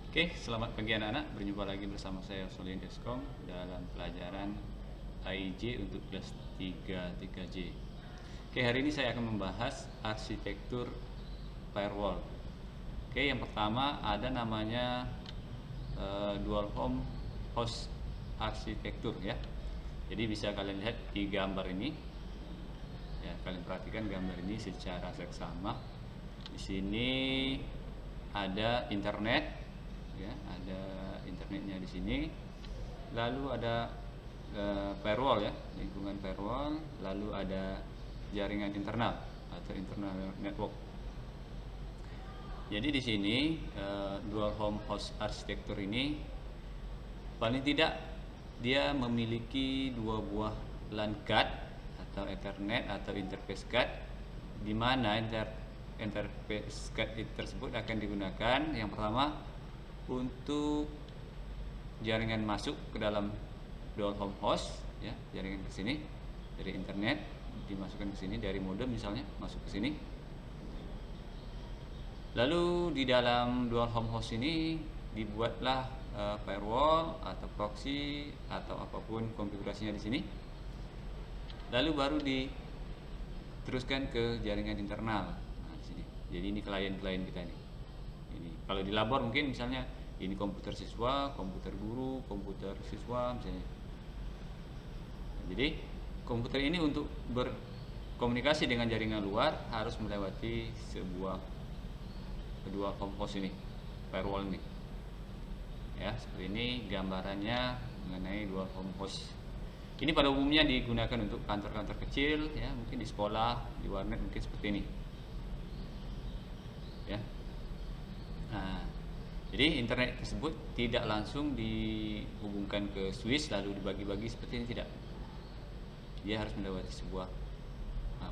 Oke, selamat pagi anak-anak. Berjumpa lagi bersama saya Solihin Eskom dalam pelajaran AIJ untuk kelas 3 j. Oke, hari ini saya akan membahas arsitektur firewall. Oke, yang pertama ada namanya dual home host arsitektur ya. Jadi bisa kalian lihat di gambar ini. Ya, kalian perhatikan gambar ini secara seksama. Di sini ada internet, ya, ada internetnya di sini. Lalu ada firewall ya, lingkungan firewall. Lalu ada jaringan internal atau internal network. Jadi di sini dual home host arsitektur ini paling tidak dia memiliki dua buah LAN card atau Ethernet atau interface card, di mana interface card tersebut akan digunakan yang pertama untuk jaringan masuk ke dalam dual home host ya, jaringan ke sini dari internet dimasukkan ke sini dari modem misalnya masuk ke sini. Lalu di dalam dual home host ini dibuatlah firewall atau proxy atau apapun konfigurasinya di sini. Lalu baru diteruskan ke jaringan internal. Nah, di sini. Jadi ini klien-klien kita nih. Ini kalau di labor mungkin misalnya ini komputer siswa, komputer guru, komputer siswa misalnya. Nah, jadi komputer ini untuk berkomunikasi dengan jaringan luar harus melewati sebuah kedua home host ini, firewall ini. Ya, seperti ini gambarannya mengenai dua home host. Ini pada umumnya digunakan untuk kantor-kantor kecil, ya, mungkin di sekolah, di warnet mungkin seperti ini. Ya. Nah, jadi internet tersebut tidak langsung dihubungkan ke switch lalu dibagi-bagi seperti ini, tidak. Dia harus melewati sebuah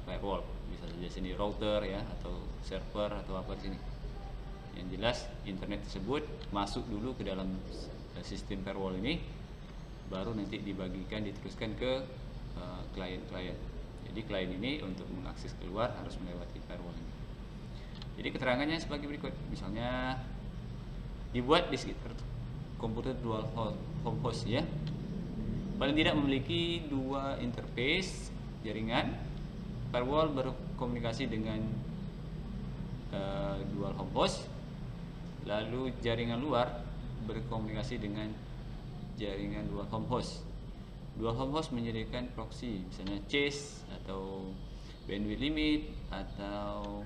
firewall, bisa saja sini router ya atau server atau apa di sini. Yang jelas internet tersebut masuk dulu ke dalam sistem firewall ini, baru nanti dibagikan diteruskan ke klien-klien. Jadi klien ini untuk mengakses keluar harus melewati firewall ini. Jadi keterangannya sebagai berikut. Misalnya dibuat di sekitar komputer dual home host ya. Paling tidak memiliki dua interface jaringan. Firewall berkomunikasi dengan dual home host. Lalu jaringan luar berkomunikasi dengan jaringan dual home host. Dual home host menyediakan proxy, misalnya chase atau bandwidth limit atau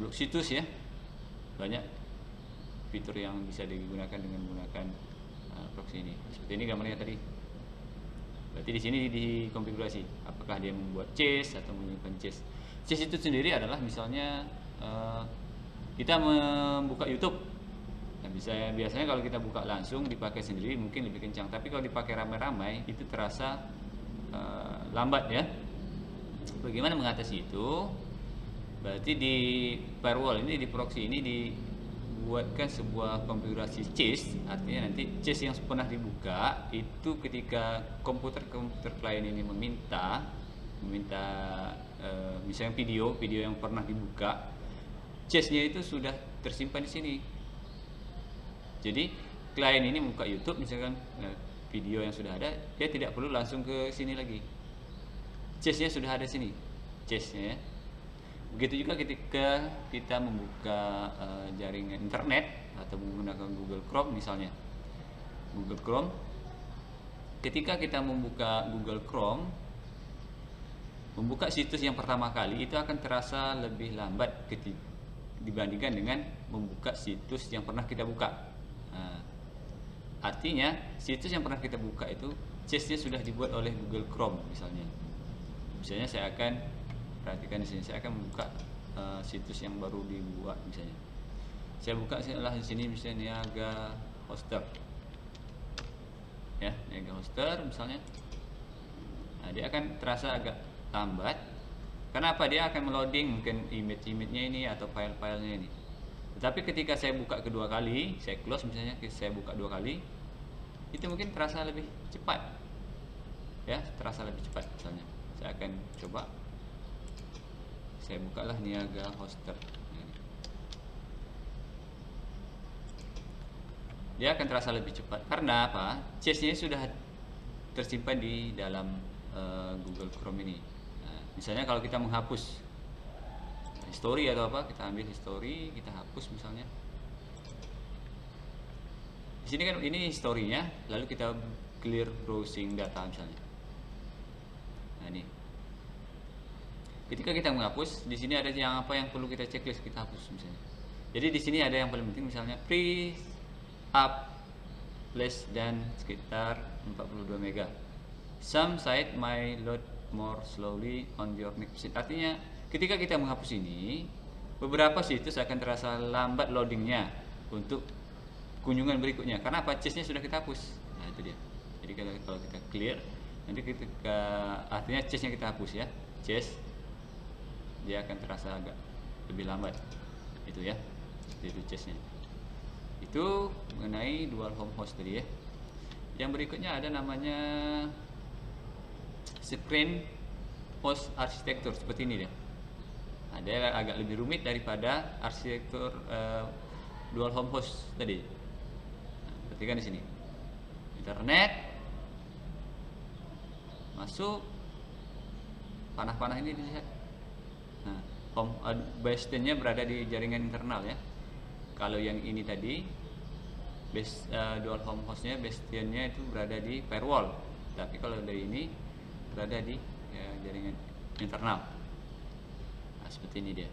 blok situs ya. Banyak fitur yang bisa digunakan dengan menggunakan proxy ini. Seperti ini gambarnya tadi. Berarti di sini dikonfigurasi apakah dia membuat chase atau menyimpan chase. Chase itu sendiri adalah misalnya kita membuka YouTube. Nah, biasanya kalau kita buka langsung dipakai sendiri mungkin lebih kencang, tapi kalau dipakai ramai-ramai itu terasa lambat ya. Bagaimana mengatasi itu? Berarti di firewall ini, di proxy ini dibuatkan sebuah konfigurasi chase, artinya nanti chase yang pernah dibuka itu ketika komputer klien ini meminta misalnya video yang pernah dibuka, chase-nya itu sudah tersimpan di sini. Jadi klien ini buka YouTube misalkan video yang sudah ada, dia tidak perlu langsung ke sini lagi. Chase-nya sudah ada sini, chase-nya ya. Begitu juga ketika kita membuka jaringan internet atau menggunakan Google Chrome misalnya. Google Chrome, ketika kita membuka Google Chrome, membuka situs yang pertama kali itu akan terasa lebih lambat dibandingkan dengan membuka situs yang pernah kita buka. Nah, artinya situs yang pernah kita buka itu chase-nya sudah dibuat oleh Google Chrome misalnya. Misalnya saya akan perhatikan di sini, saya akan membuka situs yang baru dibuat misalnya. Saya buka di sini misalnya Niaga Hoster. Ya, Niaga Hoster misalnya. Nah, dia akan terasa agak lambat. Kenapa? Dia akan meloading mungkin image-nya ini atau file-filenya ini. Tetapi ketika saya buka kedua kali, saya close misalnya, saya buka dua kali, itu mungkin terasa lebih cepat. Ya, terasa lebih cepat misalnya. Saya akan coba. Saya bukalah Niaga Hoster. dia akan terasa lebih cepat. Karena apa? Cache-nya sudah tersimpan di dalam Google Chrome ini. Nah, misalnya kalau kita menghapus history atau apa, kita ambil history, kita hapus misalnya. Di sini kan ini historinya, lalu kita clear browsing data misalnya. Nah ini. Ketika kita menghapus, di sini ada yang apa yang perlu kita checklist, kita hapus misalnya. Jadi di sini ada yang paling penting misalnya free up less than sekitar 42 mega. Some site may load more slowly on your next visit. Artinya ketika kita menghapus ini, beberapa situs akan terasa lambat loadingnya untuk kunjungan berikutnya. Karena apa? Cache-nya sudah kita hapus. Nah itu dia. Jadi kalau kita clear, nanti ketika artinya cache-nya kita hapus ya, cache dia akan terasa agak lebih lambat. Itu ya. Itu cache-nya. Itu mengenai dual home host tadi ya. Yang berikutnya ada namanya screen host arsitektur, seperti ini dia. Ada agak lebih rumit daripada arsitektur dual home host tadi. Nah, perhatikan di sini. Internet masuk, panah-panah ini dilihat. Nah, home base station-nya berada di jaringan internal ya. Kalau yang ini tadi dual home host-nya, bastion-nya itu berada di firewall. Tapi kalau dari ini berada di jaringan internal. Nah, seperti ini dia.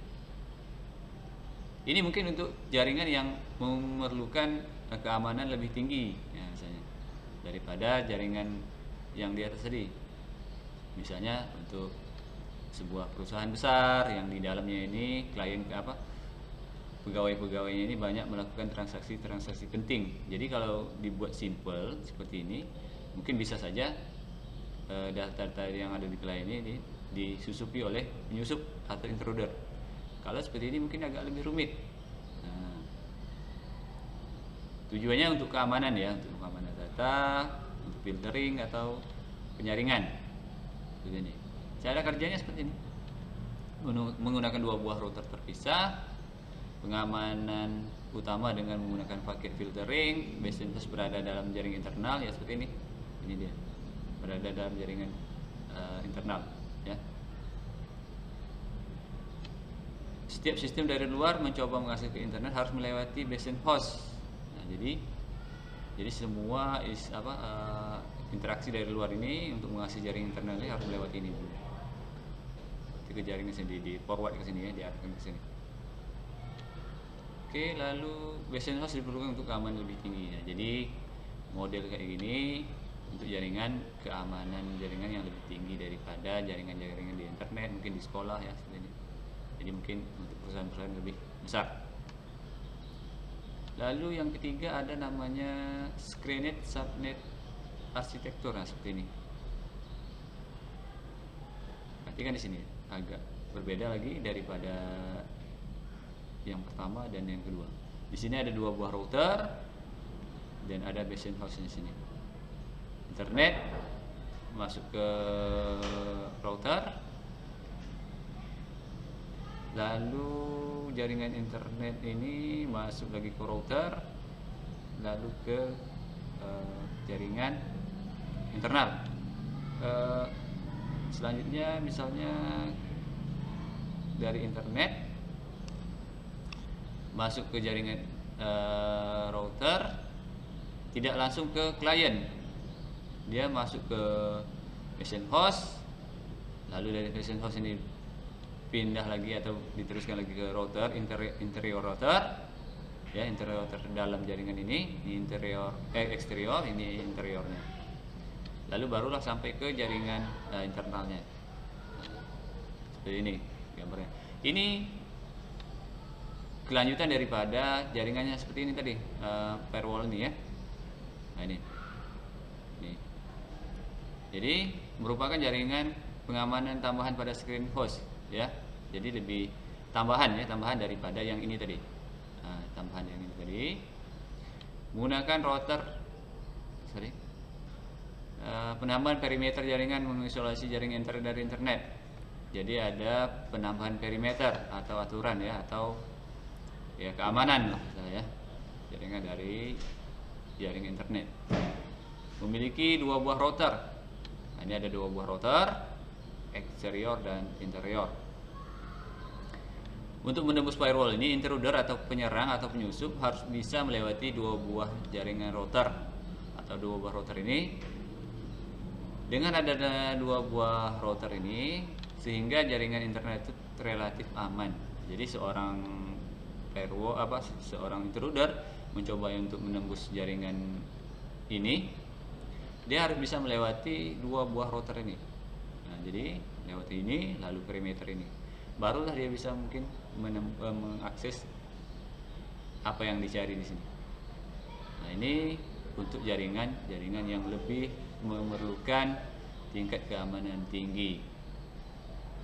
Ini mungkin untuk jaringan yang memerlukan keamanan lebih tinggi ya, misalnya daripada jaringan yang di atas tadi. Misalnya untuk sebuah perusahaan besar yang di dalamnya ini klien pegawai-pegawainya ini banyak melakukan transaksi-transaksi penting. Jadi kalau dibuat simple seperti ini, mungkin bisa saja data-data yang ada di klien ini disusupi oleh penyusup atau intruder. Kalau seperti ini mungkin agak lebih rumit. Nah, tujuannya untuk keamanan ya, untuk keamanan data, untuk filtering atau penyaringan. Seperti ini. Cara kerjanya seperti ini. Menggunakan dua buah router terpisah. Pengamanan utama dengan menggunakan paket filtering, base station berada dalam jaringan internal ya, seperti ini. Ini dia, berada dalam jaringan internal ya. Setiap sistem dari luar mencoba mengakses ke internet harus melewati base station host. Nah, jadi semua interaksi dari luar ini untuk mengakses jaringan internal ini harus melewati ini dulu. Ke jaringan sini, di forward ke sini ya, diarahkan ke sini. Oke, lalu base station host diperlukan untuk keamanan lebih tinggi ya. Jadi model kayak gini untuk jaringan, keamanan jaringan yang lebih tinggi daripada jaringan-jaringan di internet, mungkin di sekolah ya seperti ini. Jadi mungkin untuk perusahaan-perusahaan lebih besar. Lalu yang ketiga ada namanya screened subnet arsitektur, nah seperti ini. Perhatikan di sini agak berbeda lagi daripada yang pertama dan yang kedua. Di sini ada dua buah router dan ada base station host di sini. Internet masuk ke router, lalu jaringan internet ini masuk lagi ke router, lalu ke jaringan internal. Selanjutnya misalnya dari internet masuk ke jaringan router, tidak langsung ke klien, dia masuk ke base station host, lalu dari base station host ini pindah lagi atau diteruskan lagi ke router, interior router ya, interior router dalam jaringan ini interior eksterior, ini interiornya, lalu barulah sampai ke jaringan internalnya. Seperti ini gambarnya. Ini kelanjutan daripada jaringannya seperti ini tadi, firewall ini ya. Nah ini. Jadi merupakan jaringan pengamanan tambahan pada screen host ya. Jadi lebih tambahan daripada yang ini tadi. Nah, tambahan yang ini tadi menggunakan router penambahan perimeter jaringan mengisolasi jaringan internet dari internet. Jadi ada penambahan perimeter atau aturan ya, atau ya keamanan lah misalnya ya, jaringan dari jaringan internet. Memiliki dua buah router. Nah, ini ada dua buah router, eksterior dan interior. Untuk menembus firewall ini, intruder atau penyerang atau penyusup harus bisa melewati dua buah jaringan router atau dua buah router ini. Dengan adanya dua buah router ini, sehingga jaringan internet itu relatif aman. Jadi seorang seorang intruder mencoba untuk menembus jaringan ini, dia harus bisa melewati dua buah router ini. Nah, jadi lewat ini lalu perimeter ini, barulah dia bisa mungkin mengakses apa yang dicari di sini. Nah, ini untuk jaringan yang lebih memerlukan tingkat keamanan tinggi.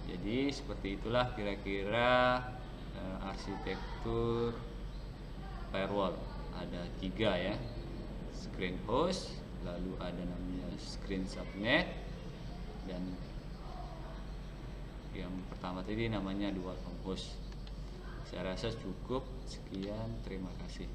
Jadi seperti itulah kira-kira arsitektur firewall. Ada 3 ya, screen host, lalu ada namanya screen subnet, dan yang pertama tadi namanya dual home host. Saya rasa cukup. Sekian, terima kasih.